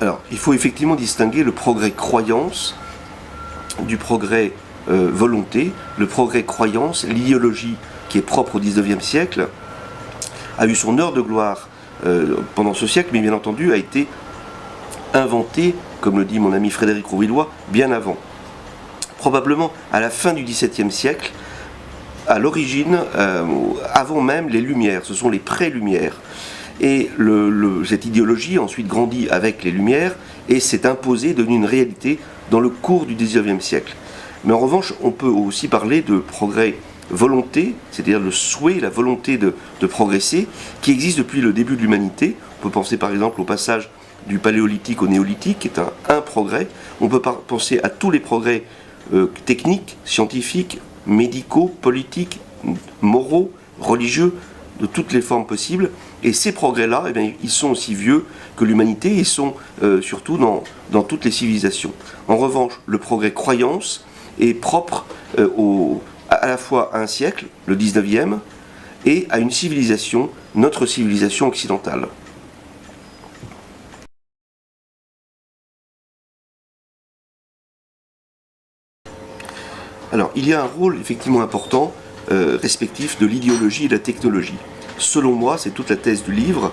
Alors, il faut effectivement distinguer le progrès croyance du progrès volonté. Le progrès croyance, l'idéologie qui est propre au XIXe siècle, a eu son heure de gloire pendant ce siècle, mais bien entendu a été inventée, comme le dit mon ami Frédéric Rouvillois, bien avant. Probablement à la fin du XVIIe siècle, à l'origine, avant même les Lumières, ce sont les pré-Lumières. Et cette idéologie a ensuite grandi avec les Lumières et s'est imposée, devenue une réalité dans le cours du XIXe siècle. Mais en revanche, on peut aussi parler de progrès volonté, c'est-à-dire le souhait, la volonté de progresser, qui existe depuis le début de l'humanité. On peut penser par exemple au passage du paléolithique au néolithique, qui est un progrès. On peut penser à tous les progrès techniques, scientifiques, médicaux, politiques, moraux, religieux, de toutes les formes possibles. Et ces progrès-là, eh bien, ils sont aussi vieux que l'humanité, ils sont surtout dans toutes les civilisations. En revanche, le progrès croyance est propre à la fois à un siècle, le 19e, et à une civilisation, notre civilisation occidentale. Alors, il y a un rôle effectivement important, respectif de l'idéologie et de la technologie. Selon moi, c'est toute la thèse du livre,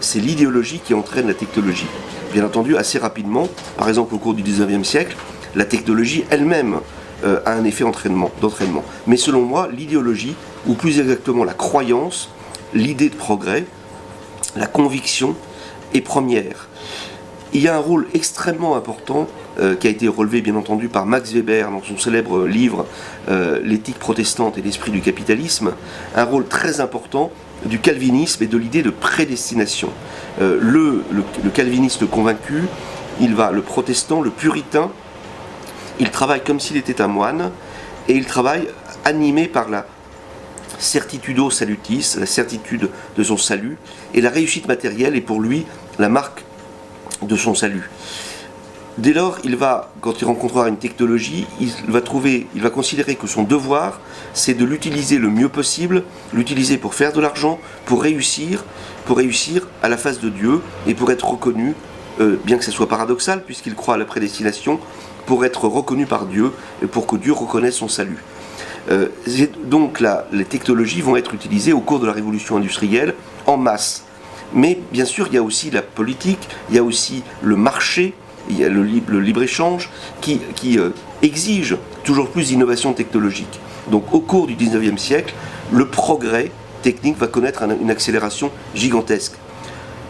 c'est l'idéologie qui entraîne la technologie. Bien entendu, assez rapidement, par exemple au cours du XIXe siècle, la technologie elle-même a un effet d'entraînement. Mais selon moi, l'idéologie, ou plus exactement la croyance, l'idée de progrès, la conviction, est première. Il y a un rôle extrêmement important qui a été relevé bien entendu par Max Weber dans son célèbre livre L'éthique protestante et l'esprit du capitalisme, un rôle très important du calvinisme et de l'idée de prédestination. Le calviniste convaincu, le protestant, le puritain, il travaille comme s'il était un moine et il travaille animé par la certitudo salutis, la certitude de son salut, et la réussite matérielle est pour lui la marque de son salut. Dès lors, quand il rencontrera une technologie, il va considérer que son devoir, c'est de l'utiliser le mieux possible, l'utiliser pour faire de l'argent, pour réussir à la face de Dieu et pour être reconnu, bien que ce soit paradoxal, puisqu'il croit à la prédestination, pour être reconnu par Dieu et pour que Dieu reconnaisse son salut. Donc là, les technologies vont être utilisées au cours de la révolution industrielle en masse. Mais bien sûr, il y a aussi la politique, il y a aussi le marché, il y a le libre-échange qui exige toujours plus d'innovation technologique. Donc au cours du XIXe siècle, le progrès technique va connaître une accélération gigantesque.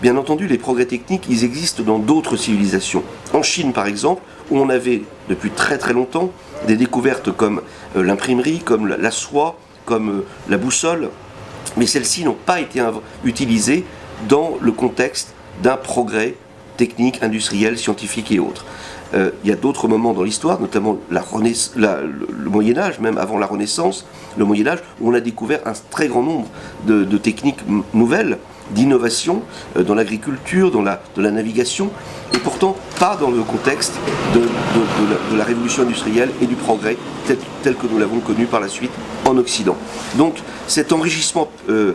Bien entendu, les progrès techniques, ils existent dans d'autres civilisations. En Chine, par exemple, où on avait depuis très très longtemps des découvertes comme l'imprimerie, comme la soie, comme la boussole, mais celles-ci n'ont pas été utilisées dans le contexte d'un progrès technique, industriel, scientifique et autres. Il y a d'autres moments dans l'histoire, notamment le Moyen-Âge, même avant la Renaissance, le Moyen-Âge, où on a découvert un très grand nombre de techniques nouvelles, d'innovation dans l'agriculture, dans la navigation, et pourtant pas dans le contexte de la révolution industrielle et du progrès tel que nous l'avons connu par la suite en Occident. Donc cet enrichissement de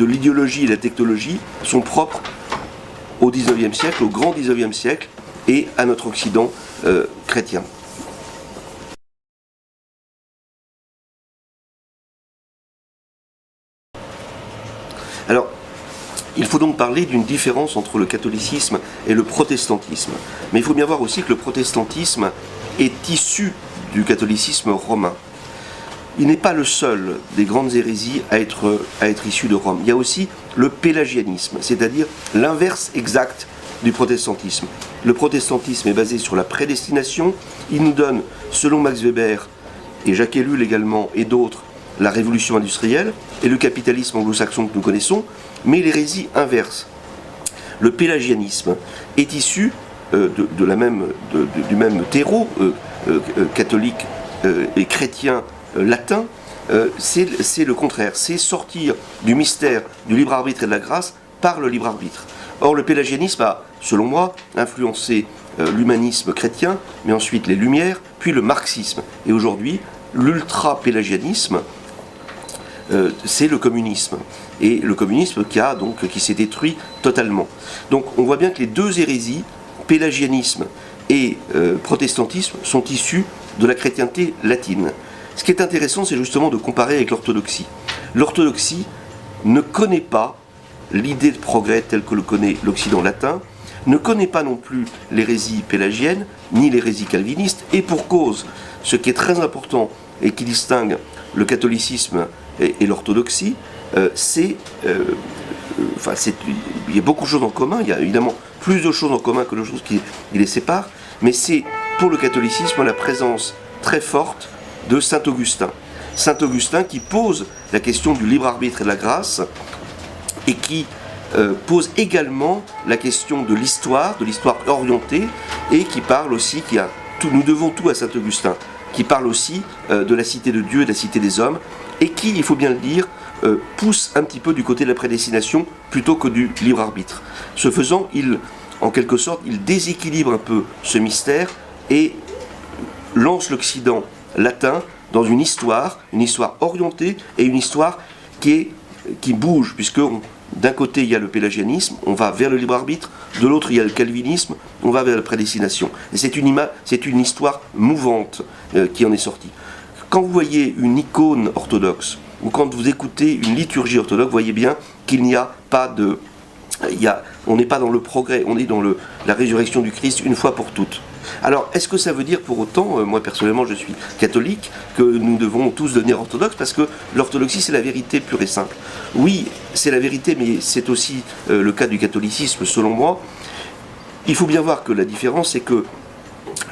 l'idéologie et de la technologie sont propres au XIXe siècle, au grand XIXe siècle, et à notre Occident chrétien. Alors, il faut donc parler d'une différence entre le catholicisme et le protestantisme. Mais il faut bien voir aussi que le protestantisme est issu du catholicisme romain. Il n'est pas le seul des grandes hérésies à être issu de Rome. Il y a aussi le pélagianisme, c'est-à-dire l'inverse exact du protestantisme. Le protestantisme est basé sur la prédestination. Il nous donne, selon Max Weber et Jacques Ellul également et d'autres, la révolution industrielle et le capitalisme anglo-saxon que nous connaissons, mais l'hérésie inverse. Le pélagianisme est issu du même terreau catholique et chrétien latin. C'est le contraire, c'est sortir du mystère du libre arbitre et de la grâce par le libre arbitre. Or, le pélagianisme a, selon moi, influencé l'humanisme chrétien, mais ensuite les Lumières, puis le marxisme. Et aujourd'hui, l'ultra-pélagianisme, c'est le communisme. Et le communisme qui s'est détruit totalement. Donc on voit bien que les deux hérésies pélagianisme et protestantisme sont issus de la chrétienté latine. Ce qui est intéressant, c'est justement de comparer avec l'orthodoxie. L'orthodoxie ne connaît pas l'idée de progrès telle que le connaît l'Occident latin, ne connaît pas non plus l'hérésie pélagienne, ni l'hérésie calviniste, et pour cause, ce qui est très important et qui distingue le catholicisme et l'orthodoxie, il y a beaucoup de choses en commun, il y a évidemment plus de choses en commun que de choses qui les séparent, mais c'est pour le catholicisme la présence très forte de Saint Augustin. Saint Augustin qui pose la question du libre arbitre et de la grâce, et qui pose également la question de l'histoire orientée, et qui parle aussi, nous devons tout à Saint Augustin, qui parle aussi de la cité de Dieu et de la cité des hommes, et qui, il faut bien le dire, pousse un petit peu du côté de la prédestination plutôt que du libre arbitre. Ce faisant, en quelque sorte, il déséquilibre un peu ce mystère et lance l'Occident latin dans une histoire orientée et une histoire qui bouge, puisque d'un côté il y a le pélagianisme, on va vers le libre arbitre, de l'autre il y a le calvinisme, on va vers la prédestination. Et c'est une histoire mouvante qui en est sortie. Quand vous voyez une icône orthodoxe, ou quand vous écoutez une liturgie orthodoxe, vous voyez bien qu'il n'y a pas de... on n'est pas dans le progrès, on est dans la résurrection du Christ une fois pour toutes. Alors, est-ce que ça veut dire pour autant, moi personnellement je suis catholique, que nous devons tous devenir orthodoxes, parce que l'orthodoxie c'est la vérité pure et simple? Oui, c'est la vérité, mais c'est aussi le cas du catholicisme selon moi. Il faut bien voir que la différence c'est que,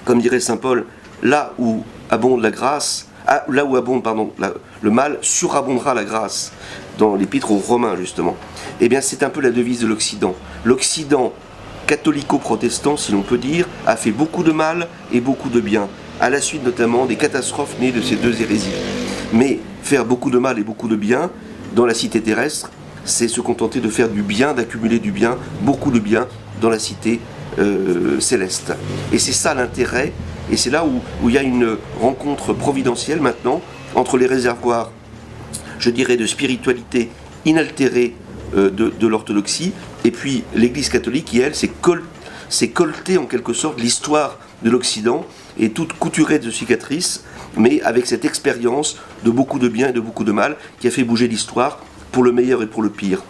comme dirait saint Paul, là où abonde la grâce, là où abonde le mal, surabondera la grâce, dans l'épître aux Romains justement. Eh bien c'est un peu la devise de l'Occident. L'Occident catholico-protestant, si l'on peut dire, a fait beaucoup de mal et beaucoup de bien, à la suite notamment des catastrophes nées de ces deux hérésies. Mais faire beaucoup de mal et beaucoup de bien dans la cité terrestre, c'est se contenter de faire du bien, d'accumuler du bien, beaucoup de bien dans la cité céleste. Et c'est ça l'intérêt, et c'est là où il y a une rencontre providentielle maintenant entre les réservoirs, je dirais, de spiritualité inaltérée de l'orthodoxie, et puis l'Église catholique qui, elle, s'est coltée en quelque sorte l'histoire de l'Occident, et toute couturée de cicatrices, mais avec cette expérience de beaucoup de bien et de beaucoup de mal, qui a fait bouger l'histoire pour le meilleur et pour le pire.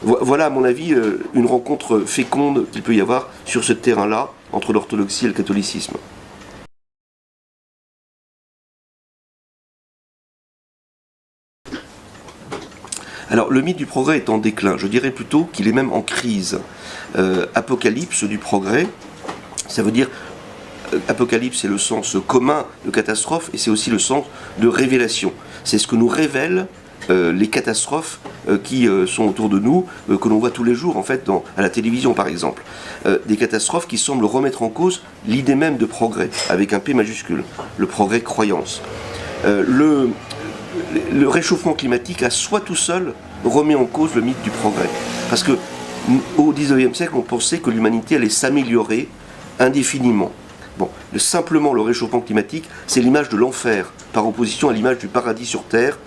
Voilà, à mon avis, une rencontre féconde qu'il peut y avoir sur ce terrain-là, entre l'orthodoxie et le catholicisme. Alors, le mythe du progrès est en déclin. Je dirais plutôt qu'il est même en crise. Apocalypse du progrès, ça veut dire... Apocalypse, c'est le sens commun de catastrophe, et c'est aussi le sens de révélation. C'est ce que nous révèlent les catastrophes qui sont autour de nous, que l'on voit tous les jours, en fait, à la télévision, par exemple. Des catastrophes qui semblent remettre en cause l'idée même de progrès, avec un P majuscule, le progrès croyance. Le réchauffement climatique, à soi tout seul, remet en cause le mythe du progrès. Parce que au XIXe siècle, on pensait que l'humanité allait s'améliorer indéfiniment. Bon, simplement le réchauffement climatique, c'est l'image de l'enfer, par opposition à l'image du paradis sur Terre,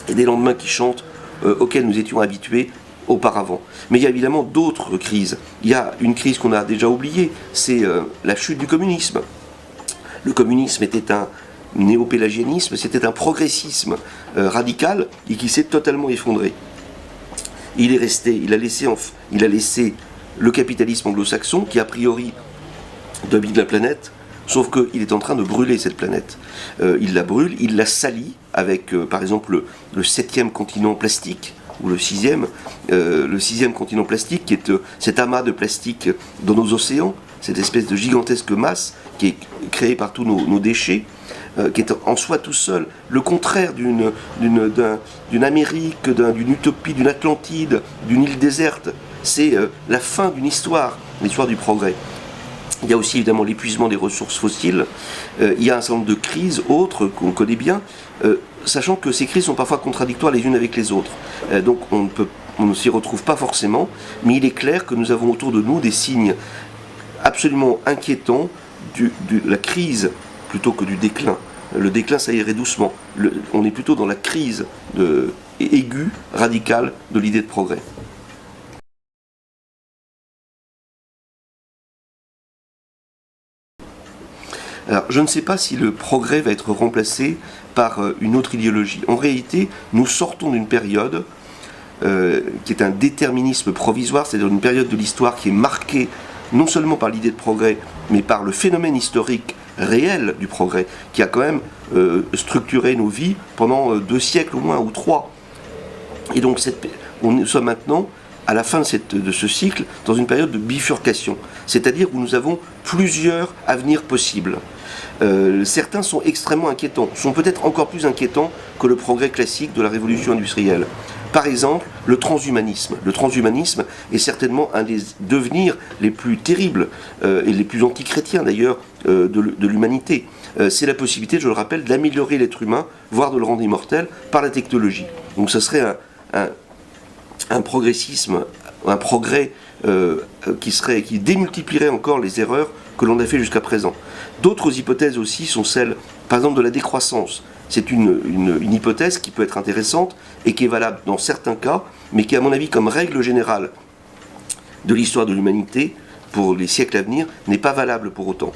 et des lendemains qui chantent, auxquels nous étions habitués auparavant. Mais il y a évidemment d'autres crises. Il y a une crise qu'on a déjà oubliée, c'est la chute du communisme. Le communisme était un néo-pélagianisme, c'était un progressisme radical, et qui s'est totalement effondré. Il a laissé le capitalisme anglo-saxon, qui a priori domine la planète, sauf qu'il est en train de brûler cette planète. Il la brûle, il la salit avec, par exemple, le 7e continent plastique, ou le 6e continent plastique, qui est cet amas de plastique dans nos océans, cette espèce de gigantesque masse qui est créée par tous nos déchets, qui est en soi tout seul le contraire d'une Amérique, d'une utopie, d'une Atlantide, d'une île déserte. C'est la fin d'une histoire, l'histoire du progrès. Il y a aussi évidemment l'épuisement des ressources fossiles, il y a un certain nombre de crises autres qu'on connaît bien, sachant que ces crises sont parfois contradictoires les unes avec les autres. Donc on ne s'y retrouve pas forcément, mais il est clair que nous avons autour de nous des signes absolument inquiétants de la crise plutôt que du déclin. Le déclin, ça irait doucement. On est plutôt dans la crise aiguë, radicale de l'idée de progrès. Alors, je ne sais pas si le progrès va être remplacé par une autre idéologie. En réalité, nous sortons d'une période qui est un déterminisme provisoire, c'est-à-dire une période de l'histoire qui est marquée non seulement par l'idée de progrès, mais par le phénomène historique réel du progrès, qui a quand même structuré nos vies pendant 2 siècles au moins, ou 3. Et donc nous sommes maintenant à la fin de ce cycle dans une période de bifurcation, c'est-à-dire où nous avons plusieurs avenirs possibles. Certains sont extrêmement inquiétants, sont peut-être encore plus inquiétants que le progrès classique de la révolution industrielle. Par exemple, le transhumanisme. Le transhumanisme est certainement un des devenirs les plus terribles et les plus antichrétiens d'ailleurs de l'humanité. C'est la possibilité, je le rappelle, d'améliorer l'être humain, voire de le rendre immortel par la technologie. Donc ce serait un progressisme, un progrès qui démultiplierait encore les erreurs que l'on a fait jusqu'à présent. D'autres hypothèses aussi sont celles, par exemple, de la décroissance. C'est une hypothèse qui peut être intéressante et qui est valable dans certains cas, mais qui, à mon avis, comme règle générale de l'histoire de l'humanité, pour les siècles à venir, n'est pas valable pour autant.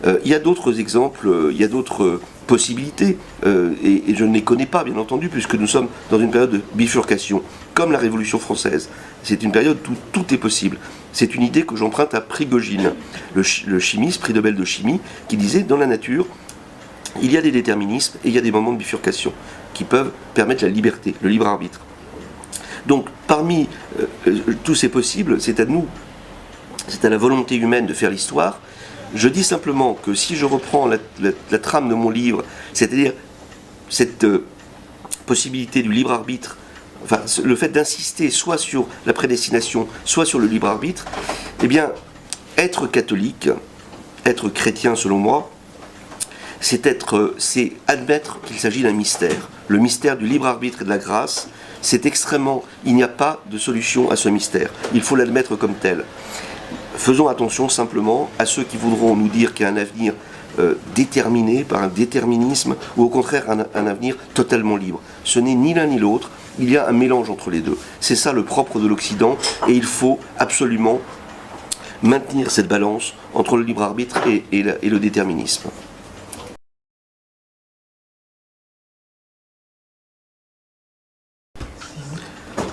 Il y a d'autres exemples, il y a d'autres possibilités, et je ne les connais pas, bien entendu, puisque nous sommes dans une période de bifurcation, comme la Révolution française. C'est une période où tout est possible. C'est une idée que j'emprunte à Prigogine, le chimiste, prix Nobel de chimie, qui disait, dans la nature, il y a des déterminismes et il y a des moments de bifurcation qui peuvent permettre la liberté, le libre arbitre. Donc, parmi tous ces possibles, c'est à nous, c'est à la volonté humaine de faire l'histoire. Je dis simplement que si je reprends la trame de mon livre, c'est-à-dire cette possibilité du libre arbitre, enfin, le fait d'insister soit sur la prédestination, soit sur le libre arbitre, eh bien, être catholique, être chrétien selon moi, c'est admettre qu'il s'agit d'un mystère. Le mystère du libre arbitre et de la grâce, c'est extrêmement... Il n'y a pas de solution à ce mystère. Il faut l'admettre comme tel. Faisons attention simplement à ceux qui voudront nous dire qu'il y a un avenir déterminé par un déterminisme, ou au contraire un avenir totalement libre. Ce n'est ni l'un ni l'autre, il y a un mélange entre les deux. C'est ça le propre de l'Occident, et il faut absolument maintenir cette balance entre le libre arbitre et le déterminisme.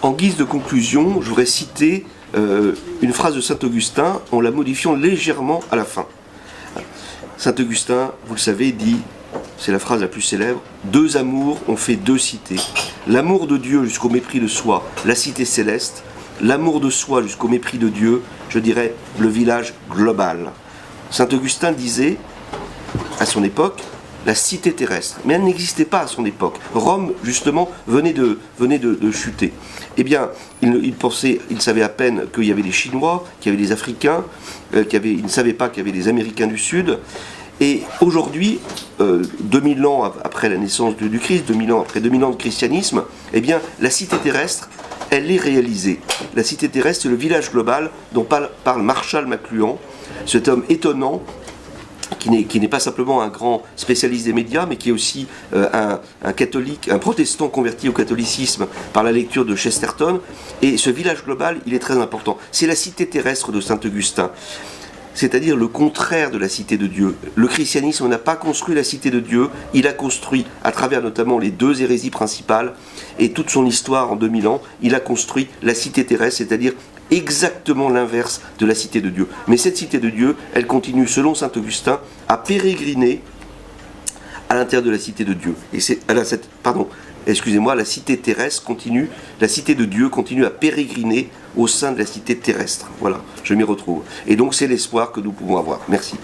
En guise de conclusion, je voudrais citer une phrase de Saint-Augustin en la modifiant légèrement à la fin. Saint-Augustin, vous le savez, dit, c'est la phrase la plus célèbre, « Deux amours ont fait 2 cités. L'amour de Dieu jusqu'au mépris de soi, la cité céleste. L'amour de soi jusqu'au mépris de Dieu, je dirais, le village global. » Saint-Augustin disait, à son époque, la cité terrestre. Mais elle n'existait pas à son époque. Rome, justement, venait de chuter. Eh bien, il savait à peine qu'il y avait des Chinois, qu'il y avait des Africains, il ne savait pas qu'il y avait des Américains du Sud. Et aujourd'hui, 2000 ans après la naissance du Christ, 2000 ans après 2000 ans de christianisme, eh bien, la cité terrestre, elle est réalisée. La cité terrestre, c'est le village global dont parle Marshall McLuhan, cet homme étonnant, qui n'est pas simplement un grand spécialiste des médias, mais qui est aussi un catholique, un protestant converti au catholicisme par la lecture de Chesterton. Et ce village global, il est très important. C'est la cité terrestre de Saint-Augustin, c'est-à-dire le contraire de la cité de Dieu. Le christianisme n'a pas construit la cité de Dieu, il a construit, à travers notamment les 2 hérésies principales, et toute son histoire en 2000 ans, il a construit la cité terrestre, c'est-à-dire exactement l'inverse de la cité de Dieu. Mais cette cité de Dieu, elle continue, selon saint Augustin, à pérégriner à l'intérieur de la cité de Dieu. Et la cité terrestre continue, la cité de Dieu continue à pérégriner au sein de la cité terrestre. Voilà, je m'y retrouve. Et donc c'est l'espoir que nous pouvons avoir. Merci.